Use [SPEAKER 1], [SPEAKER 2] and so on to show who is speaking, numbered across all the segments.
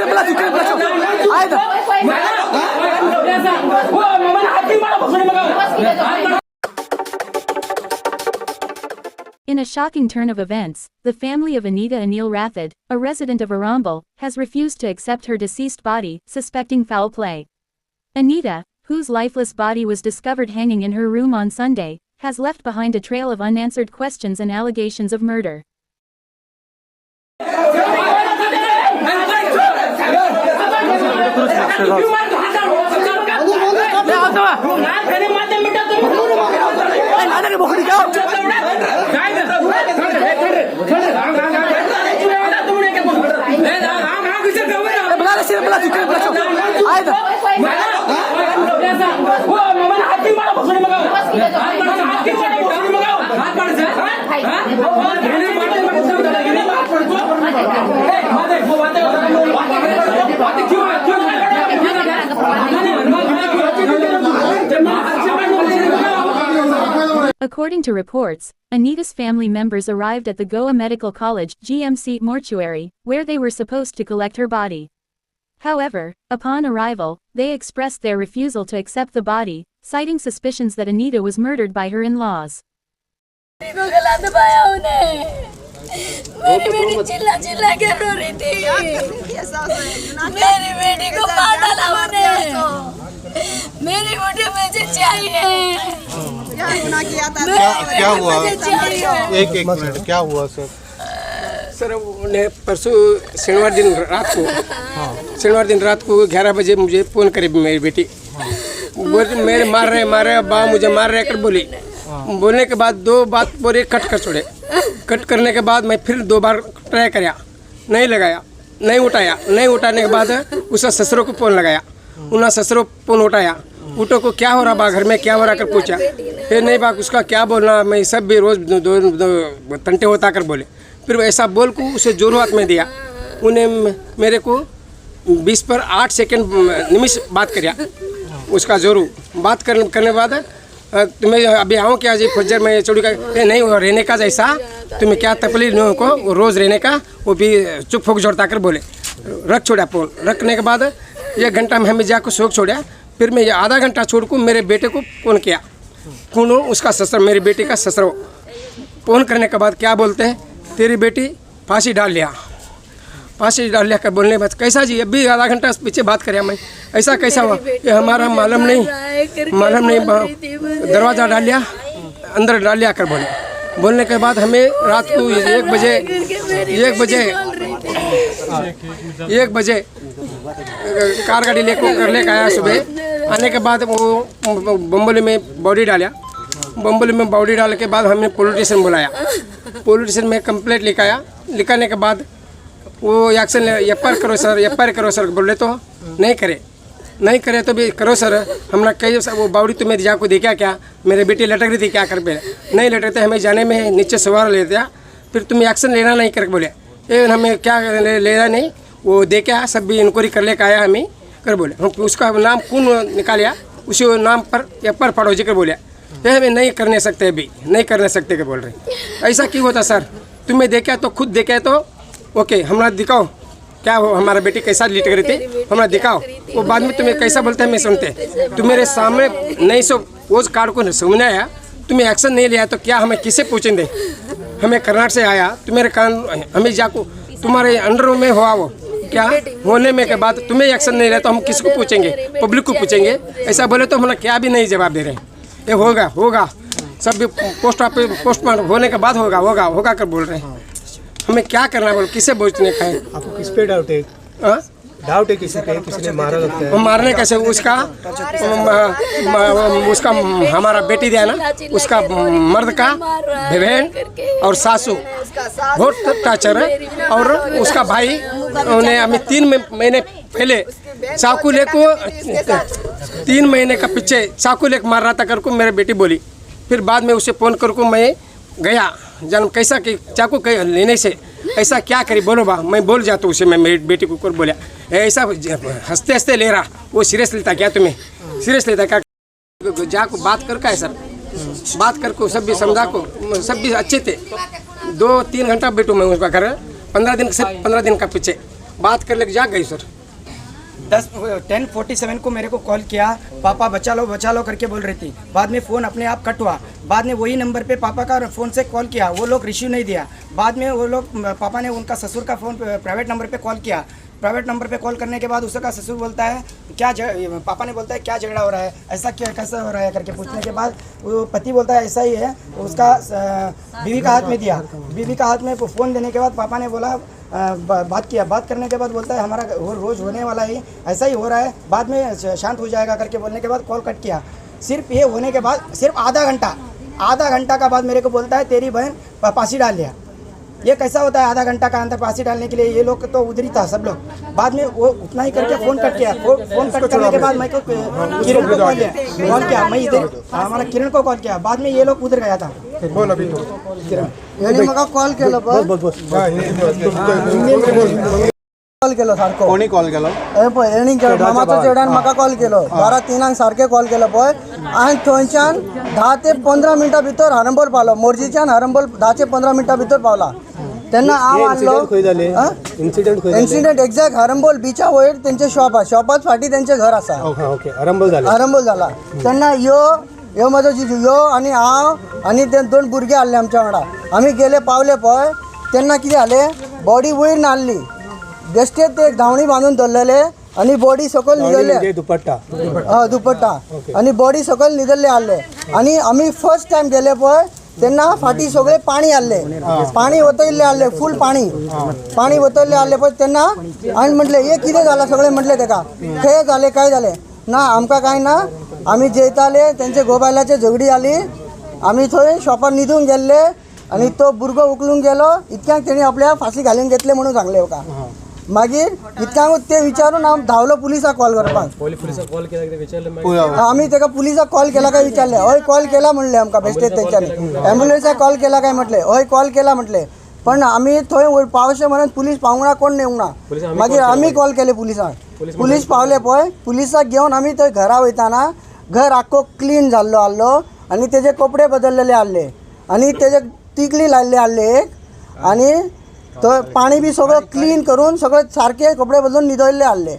[SPEAKER 1] In a shocking turn of events, the family of Anita Anil Rathod, a resident of Arambal, has refused to accept her deceased body, suspecting foul play. Anita, whose lifeless body was discovered hanging in her room on Sunday, has left behind a trail of unanswered questions and allegations of murder. According to reports, Anita's family members arrived at the Goa Medical College GMC mortuary, where they were supposed to collect her body. However, upon arrival, they expressed their refusal to accept the body, citing suspicions that Anita was murdered by her in-laws.
[SPEAKER 2] मेरी बेटी चिल्ला चिल्ला के रो रही थी। मेरी बेटी को मार डाला उन्होंने। मेरी बेटी मुझे चाहिए।
[SPEAKER 3] क्या हुआ? एक मिनट, क्या हुआ सर?
[SPEAKER 4] सर उन्हें परसों शनिवार दिन रात को 11 बजे मुझे फ़ोन करे मेरी बेटी। बोले मेरे मार रहे अब्बा मुझे मार रहे कर बोली। बोलने के बाद 2 बात बोले कट कर छोड़े। कट करने के बाद मैं फिर 2 बार ट्राई कराया, नहीं लगाया, नहीं उठाया। नहीं उठाने के बाद उसका ससुरों को फ़ोन लगाया। उन्होंने ससुरों फ़ोन उठाया। उठो को क्या हो रहा बा घर में, क्या हो रहा कर पूछा। फिर नहीं बा उसका क्या बोलना, मैं सब भी रोज़ दो तंटे होता कर बोले। फिर ऐसा बोल को उसे जोर हाथ में दिया। उन्हें मेरे को 20 पर 8 सेकंड निमिष बात कराया। उसका जोरू बात करने के बाद तुम्हें अभी आऊँ क्या जी फजर में चोरी का नहीं रहने का जैसा तुम्हें क्या तकलीफ नहीं को रोज़ रहने का, वो भी चुप फोक जोड़ता कर बोले। रख छोड़ा फ़ोन। रखने के बाद 1 घंटा में हमें जाकर सोख छोड़ा। फिर मैं आधा घंटा छोड़ को मेरे बेटे को फ़ोन किया। कौन हो? उसका ससुर, मेरी बेटी का ससुर। फ़ोन करने के बाद क्या बोलते हैं, तेरी बेटी फांसी डाल लिया। फांसी डाल लिया कर बोलने बाद कैसा जी, अभी आधा घंटा पीछे बात करें मैं, ऐसा कैसा हुआ? ये हमारा मालूम नहीं, दरवाज़ा डाल लिया, अंदर डाल लिया कर बोले। बोलने के बाद हमें रात को 1 बजे कार गाड़ी लेकर आया। सुबह आने के बाद वो बम्बोली में बॉडी डाला। बम्बोली में बॉडी डालने के बाद हमने पुलिस स्टेशन बुलाया। पुलिस स्टेशन में कंप्लेंट लिखाया। लिखाने के बाद वो एक्शन एफआईआर करो सर बोले तो नहीं करे तो भी करो सर। हमने कई वो बावड़ी तुम्हें जाको देखा क्या, मेरे बेटी लटक रही थी क्या कर बोले। नहीं लटकते, हमें जाने में नीचे सवार लेते। फिर तुम्हें एक्शन लेना नहीं कर बोले। ये हमें क्या लेना नहीं, वो देखा सब भी इंक्वायरी कर लेकर आया हमें कर बोले। हम उसका नाम कौन निकालिया, उसी नाम पर एफआईआर पढ़ो जी कर बोले। ये हमें नहीं करने सकते, अभी नहीं करने सकते के बोल रहे। ऐसा क्यों होता सर? तुम्हें देखा तो खुद देखा तो ओके, हमारा दिखाओ क्या हो, हमारा बेटी कैसा लिट रही थी, हमारा दिखाओ। वो बाद में तुम्हें कैसा बोलते हैं मैं सुनते। तुम मेरे सामने नहीं सो पोज कार्ड को सुनने आया, तुम्हें एक्शन नहीं लिया तो क्या हमें किसे पूछेंगे? हमें कर्नाटक से आया, तुम्हारे कान हमें जाको तुम्हारे अंडर में हुआ वो क्या होने में के बाद तुम्हें एक्शन नहीं लिया तो हम किसको पूछेंगे? पब्लिक को पूछेंगे। ऐसा बोले तो हम क्या भी नहीं जवाब दे रहे हैं। ये होगा सब भी पोस्टमार्टम होने के बाद होगा कर बोल रहे हैं। हमें क्या करना बोल, किसे पूछने का है?
[SPEAKER 3] आपको किस पे डाउट है? डाउट है किसी पे, किसी ने मारा लगता है?
[SPEAKER 4] मारने कैसे? उसका हमारा बेटी दिया ना, उसका मर्द का बहन और सासू बहुत टाचर है। और उसका भाई उन्हें हमें 3 महीने पहले चाकू लेको 3 महीने का पीछे चाकू लेकर मार रहा था करको मेरी बेटी बोली। फिर बाद में उसे फ़ोन करको मैं गया जान कैसा कि चाकू लेने से ऐसा क्या करी बोलो बा। मैं बोल जाता उसे, मैं मेरी बेटी को बोला ऐसा हंसते हंसते ले रहा, वो सीरियस लेता क्या? तुम्हें सीरियस लेता क्या? जाको बात कर का है सर, बात कर को सब भी समझा को, सब भी अच्छे थे। 2-3 घंटा बैठूँ मैं उसका घर, 15 दिन का पीछे बात कर लेके जा गई सर।
[SPEAKER 5] 10:47 को मेरे को कॉल किया, पापा बचा लो करके बोल रही थी। बाद में फ़ोन अपने आप कट हुआ। बाद में वही नंबर पे पापा का फ़ोन से कॉल किया, वो लोग रिसीव नहीं दिया। बाद में वो लोग पापा ने उनका ससुर का फ़ोन प्राइवेट नंबर पे कॉल किया। प्राइवेट नंबर पे कॉल करने के बाद उसका ससुर बोलता है पापा ने बोलता है क्या झगड़ा हो रहा है, ऐसा क्या कैसा हो रहा है करके पूछने के बाद वो पति बोलता है ऐसा ही है। उसका बीवी का हाथ में दिया। बीवी का हाथ में फ़ोन देने के बाद पापा ने बोला बात किया। बात करने के बाद बोलता है हमारा रोज़ होने वाला ही ऐसा ही हो रहा है, बाद में शांत हो जाएगा करके बोलने के बाद कॉल कट किया। सिर्फ ये होने के बाद सिर्फ आधा घंटा का बाद मेरे को बोलता है तेरी बहन फांसी डाल लिया। ये कैसा होता है आधा घंटा का अंदर फांसी डालने के लिए? ये लोग तो उधर ही था सब लोग। बाद में वो उतना ही करके फ़ोन कट किया। फ़ोन कट करने के बाद मैं को किरण को कॉल किया। मैं इधर हमारा किरण को कॉल किया। बाद में ये लोग उधर गया था।
[SPEAKER 3] बोल अभी तो
[SPEAKER 5] किरण
[SPEAKER 6] यांनी म्हाका कॉल केलो कॉल केलो सारको
[SPEAKER 3] कोणी कॉल केलो?
[SPEAKER 6] पळय यांनी मामाचो चेड्यान म्हाका कॉल केलो 12:03 सारके कॉल केलो पळय। हांवें थंयच्यान 10 ते 15 मिनटां भितर हरंबोल पावलो। मोरजीच्यान हरंबोल 10 ते 15 मिनटां भितर पावला। तेन्ना हांव आसलो इन्सिडेंट एक्झॅक्ट हरंबोल बिचा वयर तेंचे शॉप आसा। शॉपाच फाटी तेंचें घर आसा।
[SPEAKER 3] ओके हरंबोल
[SPEAKER 6] जाला तेन्ना ह्यो म्हजो जिजू ह्यो आनी हांव आनी ते 2 भुरगे आसले आमच्या वांगडा। आमी गेले पावले पळय तेन्ना कितें जालें, बॉडी वयर नासली, बेश्टेच ते धावणी बांदून दवरलेले आनी बॉडी सकयल न्हिदल्ले दुपट्टा आनी बॉडी सकयल न्हिदल्ले आसले। आनी आमी फर्स्ट टायम गेले पळय तेन्ना फाटी सगळे पाणी आसले, पाणी वतयल्ले आसले, फूल पाणी वतयल्ले आसले पळय। तेन्ना हांवें म्हटलें हे कितें जालां? सगळे म्हटले तेका खंय जालें काय जालें ना, आमकां कांय ना, आमी जेयताले तेंचे गोबायलाचे झगडी जाली, आमी थंय शॉपार न्हिदून गेल्ले आनी तो भुरगो उखलून गेलो। इतक्यांक तेणी आपल्या फाशी घालून घेतले म्हणून सांगले म्हाका। मागीर इतक्यांक ते विचारून हांव धांवलो पुलिसाक कॉल करपाक। आमी तेका पुलिसाक कॉल केला काय विचारले, हय कॉल केला म्हणले आमकां बेश्टेच तेंच्यांनी। एम्ब्युलन्साक कॉल केला काय म्हटले, हय कॉल केला म्हटले, पण आमी थंय वयर पावशे म्हणून पुलीस पावूंक ना, कोण नेऊंक ना। मागीर आमी कॉल केले पुलिसाक। पुलीस पावले पळय, पुलिसाक घेवन आमी थंय घरा वयताना घर आख्खो क्लीन जाल्लो आसलो आनी तेजे कपडे बदललेले आसले आनी तेजे तिकली लायल्ले आसले एक, आनी तो पाणी बी सगळं क्लीन करून सगळे सारखे कपडे बदलून न्हिदयल्ले आसले।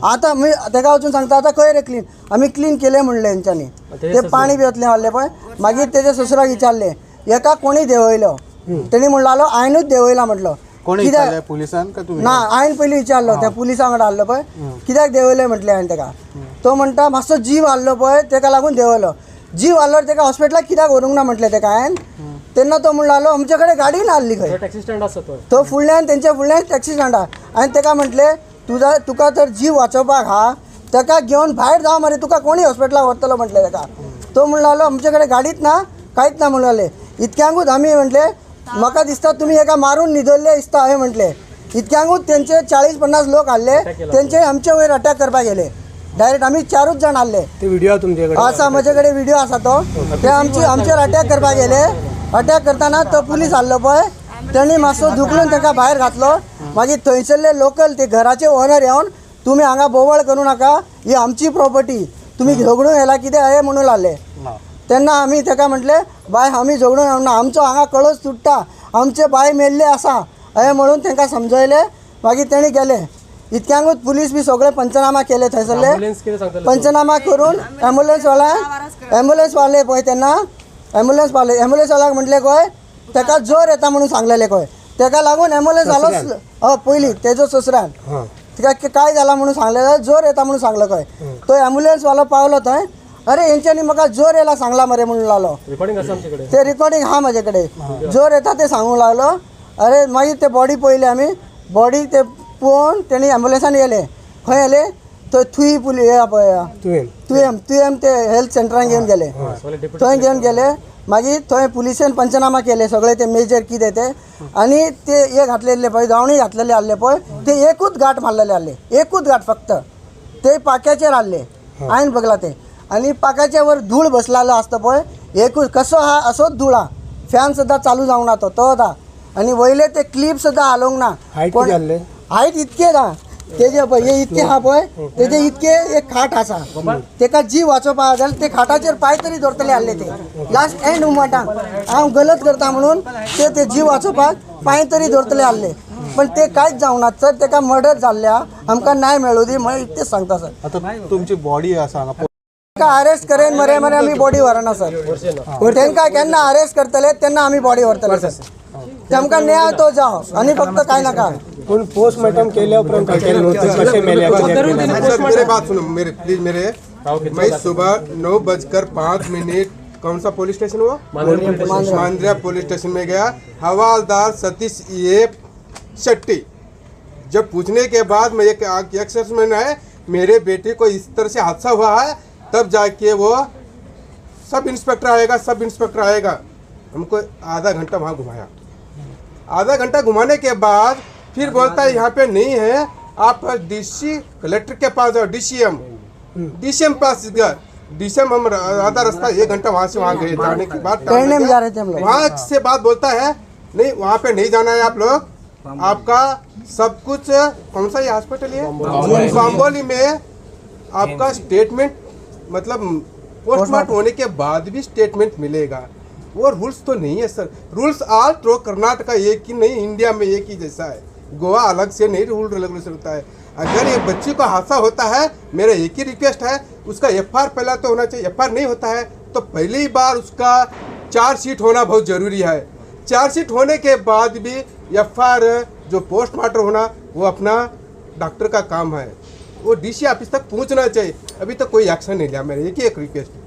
[SPEAKER 6] आतां मी तेका वचून सांगता आतां खंय रे क्लीन, आमी क्लीन केले म्हणले हेंच्यांनी। ते पाणी बी वतलें आसलें पळय। मागीर तेजे ससुराक विचारले एका कोणी देंवयलो, तेणी म्हणलो आलो हांवेंनूच देंवयला म्हटलो। कित्याक
[SPEAKER 3] पुलिसान का तुम्ही?
[SPEAKER 6] ना हांवें पयलीं विचारलो, त्या पुलिसां वांगडा आसलो पळय, कित्याक देंवयले म्हटलें हांवें तेका। तो म्हणटा मातसो जीव आसलो पळय तेका लागून देंवयलो। जीव आसल्यार तेका हॉस्पिटलाक कित्याक व्हरूंक ना म्हटलें तेका हांवें। तेन्ना तो म्हणलो आमचे कडेन गाडी ना आसली खंय,
[SPEAKER 7] टॅक्सी स्टँड आसा
[SPEAKER 6] तो फुडल्यान तेंच्या फुडल्यान टॅक्सी स्टँड आहा। हांवें तेका म्हटलें तुका तर जीव वाचोवपाक हा तेका घेवन भायर जाव मरे, तुका कोणी हॉस्पिटलाक व्हरतलो म्हटलें तेका। तो म्हणलो आमचे कडेन गाडीच ना, कांयच ना म्हणले। इतक्यांकूच आमी म्हटले म्हाका दिसता तुमी एका मारून न्हिदल्ले दिसता हांवें म्हटलें। इतक्यांकूच तेंचे 40-50 लोक आसले, तेंचे आमचे वयर अटॅक करपाक गेले। डायरेक्ट आमी 4च जाण आसले।
[SPEAKER 3] ते व्हिडिओ तुमच्याकडे
[SPEAKER 6] आसा, म्हजे कडेन व्हिडिओ आसा तो। ते आमचेर अटॅक करपाक गेले। अटॅक करताना तो पुलीस आसलो पळय, तेणी मातसो धुकलून ताका भायर घातलो। मागीर थंयसरले लोकल ते घराचे ओनर येवन तुमी हांगा बोवळ करूं नाका, ही आमची प्रॉपर्टी, तुमी झगडून येयला कितें हे म्हणून लागले। तेन्ना आमी ताका म्हटलें बाय आमी झगडून येवना, आमचो हांगा कळस तुट्टा, आमचे बाय मेल्ले आसा हे म्हणून तांकां समजयले। मागीर तेणी गेले। इतक्यांकूच पुलीस बी सगळे पंचनामा केले थंयसरले। पंचनामा करून एम्ब्युलन्स वाले पळय तेन्ना एम्ब्युलन्स वाल्याक म्हटले खंय तेका जोर येता म्हणून सांगलेले खंय, तेका लागून एम्ब्युलन्स आलो पयलीं तेजो ससऱ्यान तिका काय जाला म्हणून सांगलें, जोर येता म्हणून सांगलो खंय। तो एम्ब्युलन्स वालो पावलो थंय, अरे हेंच्यांनी म्हाका जोर येयला सांगला मरे म्हणून लागलो। ते रिकॉर्डिंग हा म्हाजे कडेन, जोर येता ते सांगूंक लागलो। अरे मागीर ते बॉडी पळयली आमी, बॉडी ते पळोवन तेणी एम्ब्युलन्सान येयले। खंय येयले तो थुई तुयेम ते हेल्थ सेंटरान घेवन गेले, थंय घेवन गेले। मागीर थंय पुलिसेन पंचनामा केले सगळे ते मेजर कितें ते, आनी ते हे घातलेले पळय धावणी घातलेले आसले पळय ते एकूच गाठ मारलेले आसले, एकूच गाठ फक्त, ते पाक्याचेर आसले हांवें बघला ते। आनी पाक्याच्या वर धूळ बसलेलो आसता पळय एकूच, कसो हा असोच धूळ हा, फॅन सुद्दां चालू जावंक ना तो होता। आनी वयले ते क्लिप सुद्दां हालोवंक ना। हायट इतके ना तेजे पळय, हे इतके हा पळय तेजे इतके एक खाट आसा, तेका जीव वाचोवपाक जाल्यार ते खाटाचेर पांय तरी धरतले आसले ते लास्ट एंड मुमेंटाक। हांव गलत करता म्हणून ते जीव वाचोवपाक पांय तरी धरतले आसले। पण ते कांयच जावना सर. तेका मर्डर जाल्ल्या आमकां न्याय मेळूं दी म्हणून इतकें सांगता सर.
[SPEAKER 7] आता तुमची बॉडी आसा
[SPEAKER 6] ताका अरेस्ट करेन मरे मरे आमी बॉडी व्हरना सर. तांकां केन्ना अरेस्ट करतले तेन्ना आमी बॉडी व्हरतले सर. ते आमकां न्याय तो जाव आनी फक्त कांय नाका.
[SPEAKER 3] पण पोस्टमार्टम केल्या उपरांत कशे मेले
[SPEAKER 8] मेरे बात सुनो मेरे प्लीज मेरे. मैं सुबह 9:05 कौन सा पुलिस स्टेशन हुआ मांद्रिया पुलिस स्टेशन में गया. हवालदार सतीश ये शेट्टी जब पूछने के बाद मैं एक एक्सेसमेंट है मेरे बेटे को इस तरह से हादसा हुआ है तब जाके वो सब इंस्पेक्टर आएगा. हमको आधा घंटा वहाँ घुमाया. आधा घंटा घुमाने के बाद फिर बोलता है यहाँ पे नहीं है आप डीसी कलेक्टर के पास जाओ. डीसीएम पास गया. डीसीएम हम आधा रास्ता 1 घंटा वहाँ से वहाँ गए. जाने के बाद वहाँ से बात बोलता है नहीं वहाँ पे नहीं जाना है आप लोग. आपका सब कुछ कौन सा ये हॉस्पिटल है बाम्बोली में आपका स्टेटमेंट मतलब पोस्टमार्टम होने के बाद भी स्टेटमेंट मिलेगा. वो रूल्स तो नहीं है sir. Rules all through Karnataka एक ही नहीं इंडिया में एक ही जैसा है. गोवा अलग से नहीं रूल रेगुलेशन होता है. अगर एक बच्ची को हादसा होता है मेरा एक ही रिक्वेस्ट है उसका एफआईआर पहला तो होना चाहिए. एफआईआर नहीं होता है तो पहली बार उसका चार्जशीट होना बहुत ज़रूरी है. चार्जशीट होने के बाद भी एफआईआर जो पोस्टमार्टम होना वो अपना डॉक्टर का काम है. वो डीसी ऑफिस तक पहुंचना चाहिए. अभी तक कोई एक्शन नहीं लिया. मेरा एक रिक्वेस्ट है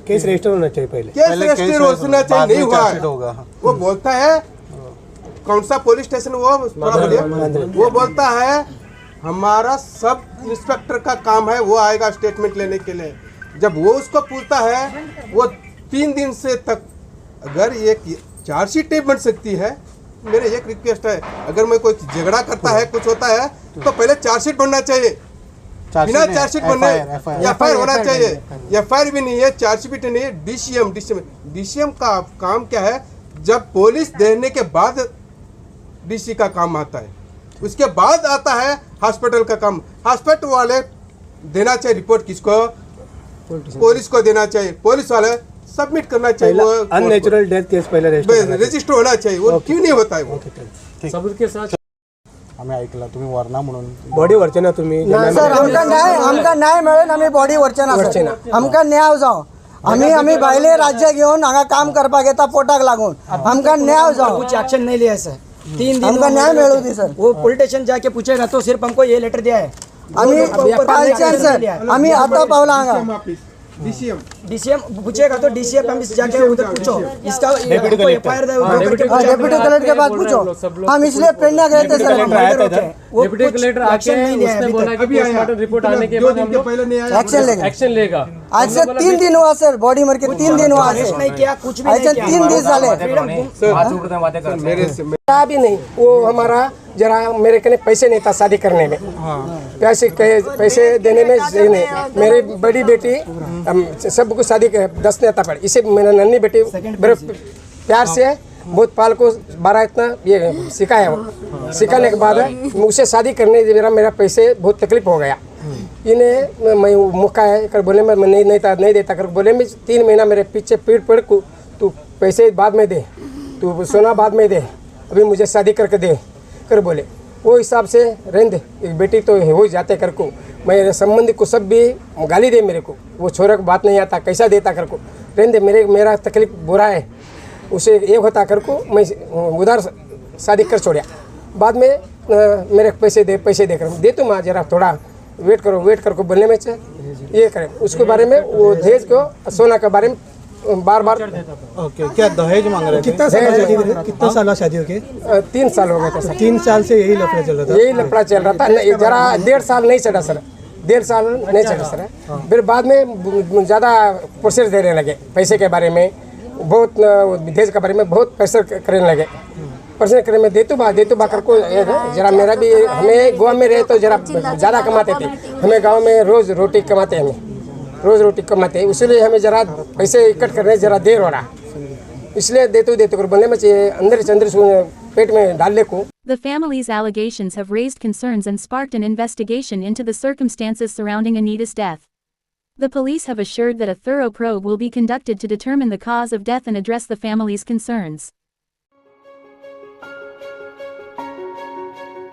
[SPEAKER 3] केस रजिस्टर होना चाहिए. पहले
[SPEAKER 8] केस रजिस्टर होना चाहिए. नहीं हुआ वो बोलता है कौन सा पुलिस स्टेशन वो थोड़ा बोलिए. वो बोलता है हमारा सब इंस्पेक्टर का काम है वो आएगा स्टेटमेंट लेने के लिए. जब वो उसको पूछता है वो 3 दिन से तक अगर एक चार्जशीट नहीं बन सकती है. मेरे एक रिक्वेस्ट है अगर मैं कोई झगड़ा करता है कुछ होता है तो पहले चार्जशीट बनना चाहिए. बिना चार्जशीट बनने एफआईआर होना चाहिए. एफआईआर भी नहीं है चार्जशीट नहीं है. डीसीएम का काम क्या है जब पुलिस देने के बाद डीसी का काम आता है. उसके बाद आता है हॉस्पिटल का काम. हॉस्पिटल वाले देना चाहिए रिपोर्ट किसको पुलिस को देना चाहिए. पुलिस वाले सबमिट करना चाहिए. वो
[SPEAKER 3] अननेचुरल डेथ केस पहले
[SPEAKER 8] रजिस्टर होना चाहिए. वो क्यों नहीं होता है वो
[SPEAKER 3] सबूत साथ
[SPEAKER 7] आम्ही ऐकला तुम्ही वरना म्हणून
[SPEAKER 3] बॉडी व्हरचे ना तुम्ही.
[SPEAKER 6] सर आमकां न्याय मेळेन आमी बॉडी व्हरचे ना सर. आमकां न्याय जाव. आम्ही भायले राज्य घेऊन हांगा काम करपाक येता पोटाक लागून. आमकां न्याय जाव.
[SPEAKER 5] कुछ एक्शन नहीं लिया है सर. 3 दिन
[SPEAKER 6] हमको न्याय मिलो दी सर.
[SPEAKER 5] वो पुलिस स्टेशन जाके पूछेगा तो सिर्फ हमको ये लेटर दिया है.
[SPEAKER 6] आम्ही आता पावला हांगा.
[SPEAKER 5] डीसीएम पूछेगा तो डीसीएम हम जाके उधर पूछो इसका एफआईआर
[SPEAKER 6] डेप्यूटी कलेक्टर के पास पूछो. हम इसलिए पेड़ने गए थे सर.
[SPEAKER 9] डिप्टी कलेक्टर आके उसने बोला कि पोस्टमार्टम रिपोर्ट आने के बाद हम लोग एक्शन लेगा.
[SPEAKER 6] आज से 3 दिन हुआ सर. बॉडी मर के 3 दिन हुआ.
[SPEAKER 5] नहीं किया कुछ भी नहीं.
[SPEAKER 6] 3 दिन साले
[SPEAKER 4] भी नहीं. वो हमारा जरा मेरे कने पैसे नहीं था शादी करने में. पैसे देने में नहीं. मेरी बड़ी बेटी सबको शादी 10 नेता पड़े. इसे मेरा नन्ही बेटी मेरे प्यार से बहुत पाल को 12 इतना ये सिखाया. वो सिखाने के बाद मुझसे शादी करने मेरा पैसे बहुत तकलीफ हो गया. इन्हें मैं मौका है कर बोले मैं नहीं देता कर बोले मैं 3 महीना मेरे पीछे पीठ पड़ को तू पैसे बाद में दे तू सोना बाद में दे अभी मुझे शादी करके दे कर बोले. वो हिसाब से रहने दे. एक बेटी तो हो जाते कर को मेरे संबंधी को सब भी गाली दे मेरे को. वो छोरा को बात नहीं आता कैसा देता कर को रहने दे. मेरा तकलीफ बुरा है उसे एक होता कर को मैं उधर शादी कर छोड़ा. बाद में मेरे पैसे दे कर दे तुम जरा थोड़ा वेट कर को बोलने में ये करें. उसके बारे में वो दहेज को सोना के बारे में बार
[SPEAKER 7] ओके. क्या दहेज मांग रहे थे?
[SPEAKER 3] कितना साल शादी होके
[SPEAKER 4] 3 साल हो गए थे सर.
[SPEAKER 3] 3 साल से यही लफड़ा चल रहा था.
[SPEAKER 4] जरा 1.5 साल नहीं चला सर. 1.5 साल नहीं चला सर. फिर बाद में ज़्यादा प्रोसेस देने लगे पैसे के बारे में. बहुत दहेज के बारे में बहुत प्रेशर करने लगे. प्रेशर करने में देतु बा कर को जरा मेरा भी हमें गाँव में रहे तो जरा ज़्यादा कमाते थे. हमें गाँव में रोज़ रोटी कमाते इसलिए हमें जरा पैसे इकट्ठ करने जरा देर हो रहा. इसलिए देते कर बोलने में चाहिए अंदर पेट में डालने को.
[SPEAKER 1] The family's allegations have raised concerns and sparked an investigation into the circumstances surrounding Anita's death. The police have assured that a thorough probe will be conducted to determine the cause of death and address the family's concerns.